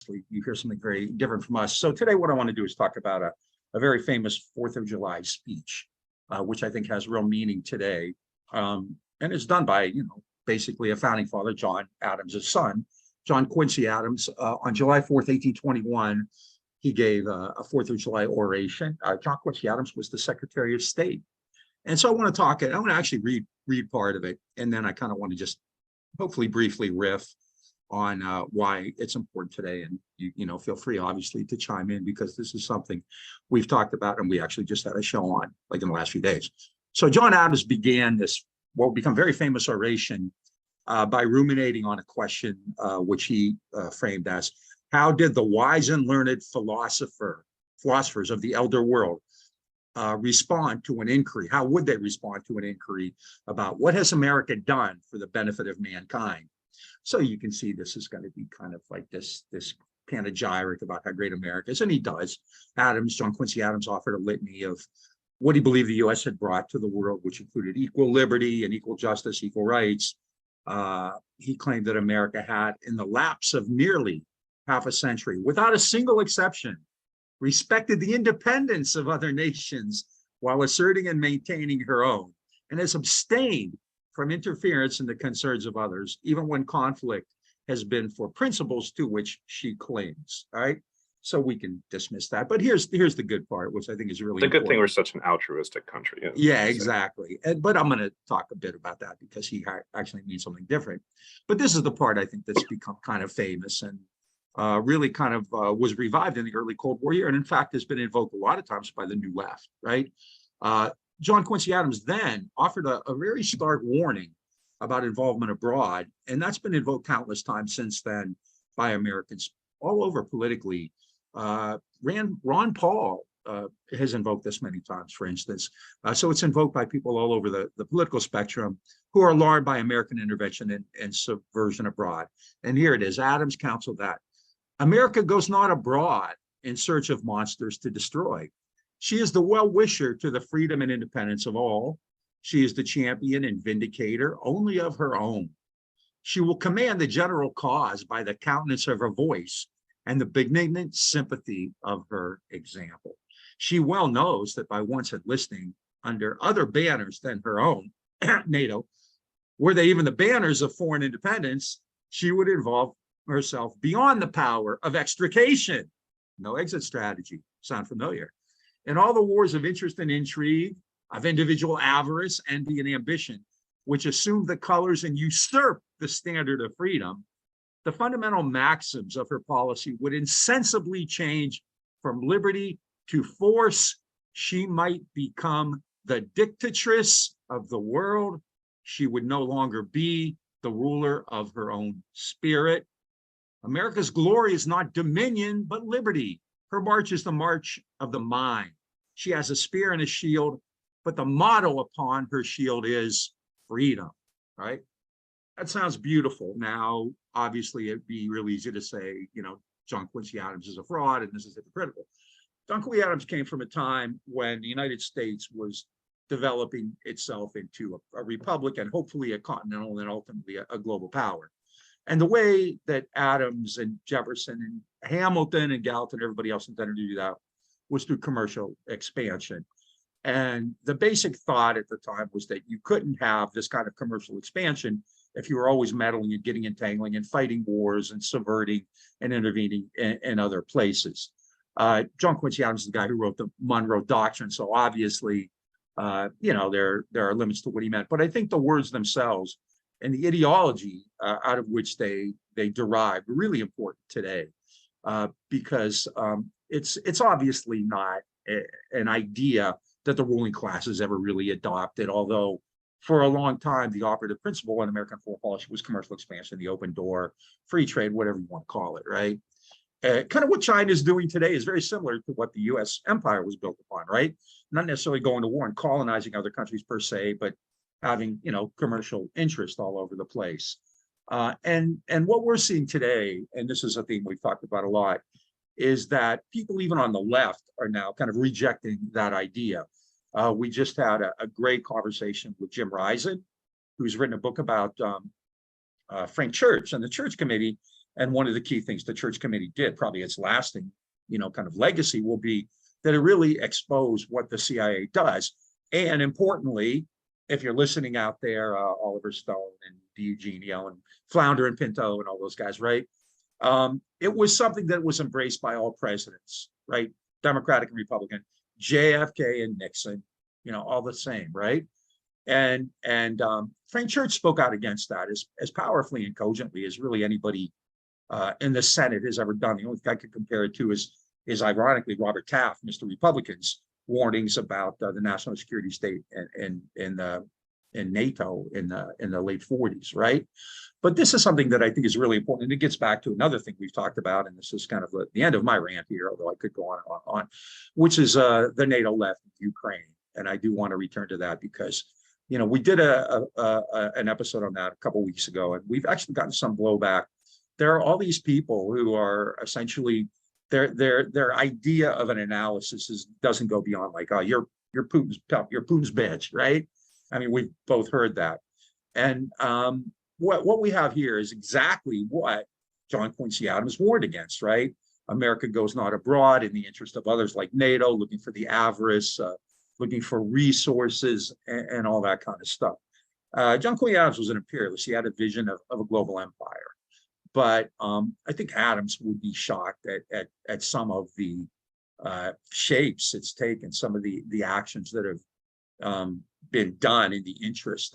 obviously you hear something very different from us. So today what I want to do is talk about a very famous 4th of July speech, which I think has real meaning today. And it's done by, basically a founding father, John Adams' son, John Quincy Adams. On July 4th, 1821, he gave a 4th of July oration. John Quincy Adams was the Secretary of State. And so I want to actually read part of it. And then I kind of want to just hopefully briefly riff on why it's important today. And feel free, obviously, to chime in, because this is something we've talked about and we actually just had a show on like in the last few days. So John Adams began this, what will become very famous oration by ruminating on a question which he framed as, how did the wise and learned philosophers of the elder world respond to an inquiry? How would they respond to an inquiry about what has America done for the benefit of mankind? So you can see this is going to be kind of like this panegyric about how great America is, and he does. John Quincy Adams offered a litany of what he believed the U.S. had brought to the world, which included equal liberty and equal justice, equal rights. He claimed that America had, in the lapse of nearly half a century, without a single exception, respected the independence of other nations while asserting and maintaining her own, and has abstained from interference in the concerns of others, even when conflict has been for principles to which she clings. All right, so we can dismiss that. But here's the good part, which I think is really the good important. thing we're such an altruistic country. Yeah, exactly. But I'm going to talk a bit about that because he actually means something different. But this is the part I think that's become kind of famous and really kind of was revived in the early Cold War year, and in fact has been invoked a lot of times by the New Left, right? John Quincy Adams then offered a very stark warning about involvement abroad, and that's been invoked countless times since then by Americans all over politically. Ron Paul has invoked this many times, for instance. So it's invoked by people all over the political spectrum who are alarmed by American intervention and subversion abroad. And here it is. Adams counseled that America goes not abroad in search of monsters to destroy. She is the well-wisher to the freedom and independence of all. She is the champion and vindicator only of her own. She will command the general cause by the countenance of her voice and the benignant sympathy of her example. She well knows that by once enlisting under other banners than her own, NATO, were they even the banners of foreign independence, she would involve herself beyond the power of extrication. No exit strategy. Sound familiar? In all the wars of interest and intrigue, of individual avarice, envy, and ambition, which assume the colors and usurp the standard of freedom, the fundamental maxims of her policy would insensibly change from liberty to force. She might become the dictatress of the world. She would no longer be the ruler of her own spirit. America's glory is not dominion, but liberty. Her march is the march of the mind. She has a spear and a shield, but the motto upon her shield is freedom, right? That sounds beautiful. Now, obviously, it'd be real easy to say, John Quincy Adams is a fraud and this is hypocritical. John Quincy Adams came from a time when the United States was developing itself into a republic and hopefully a continental and ultimately a global power. And the way that Adams and Jefferson and Hamilton and Gallatin and everybody else intended to do that was through commercial expansion. And the basic thought at the time was that you couldn't have this kind of commercial expansion if you were always meddling and getting entangling and fighting wars and subverting and intervening in other places. John Quincy Adams is the guy who wrote the Monroe Doctrine, so obviously, there are limits to what he meant. But I think the words themselves and the ideology out of which they derive are really important today, because it's obviously not an idea that the ruling classes ever really adopted, although for a long time the operative principle in American foreign policy was commercial expansion, the open door, free trade, whatever you want to call it, right? Kind of what China is doing today is very similar to what the U.S. empire was built upon, right? Not necessarily going to war and colonizing other countries per se, but having, commercial interest all over the place. And what we're seeing today, and this is a theme we've talked about a lot, is that people even on the left are now kind of rejecting that idea. We just had a great conversation with Jim Risen, who's written a book about Frank Church and the Church Committee. And one of the key things the church committee did, probably its lasting, kind of legacy, will be that it really exposed what the CIA does. And importantly, if you're listening out there, Oliver Stone and Eugenio and Flounder and Pinto and all those guys, right? It was something that was embraced by all presidents, right? Democratic and Republican, JFK and Nixon, all the same, right? And Frank Church spoke out against that as powerfully and cogently as really anybody in the Senate has ever done. The only thing I could compare it to is ironically Robert Taft, Mr. Republican's warnings about the national security state and in NATO in the late 40s, right? But this is something that I think is really important, and it gets back to another thing we've talked about, and this is kind of the end of my rant here, although I could go on and on, which is the NATO left in Ukraine, and I do want to return to that because we did an episode on that a couple of weeks ago, and we've actually gotten some blowback. There are all these people who are essentially their idea of an analysis doesn't go beyond like, oh, you're Putin's bitch, right? I mean, we've both heard that, and what we have here is exactly what John Quincy Adams warned against, right? America goes not abroad in the interest of others like NATO, looking for the avarice, looking for resources and all that kind of stuff. John Quincy Adams was an imperialist. He had a vision of a global empire. But I think Adams would be shocked at some of the shapes it's taken, some of the actions that have been done in the interest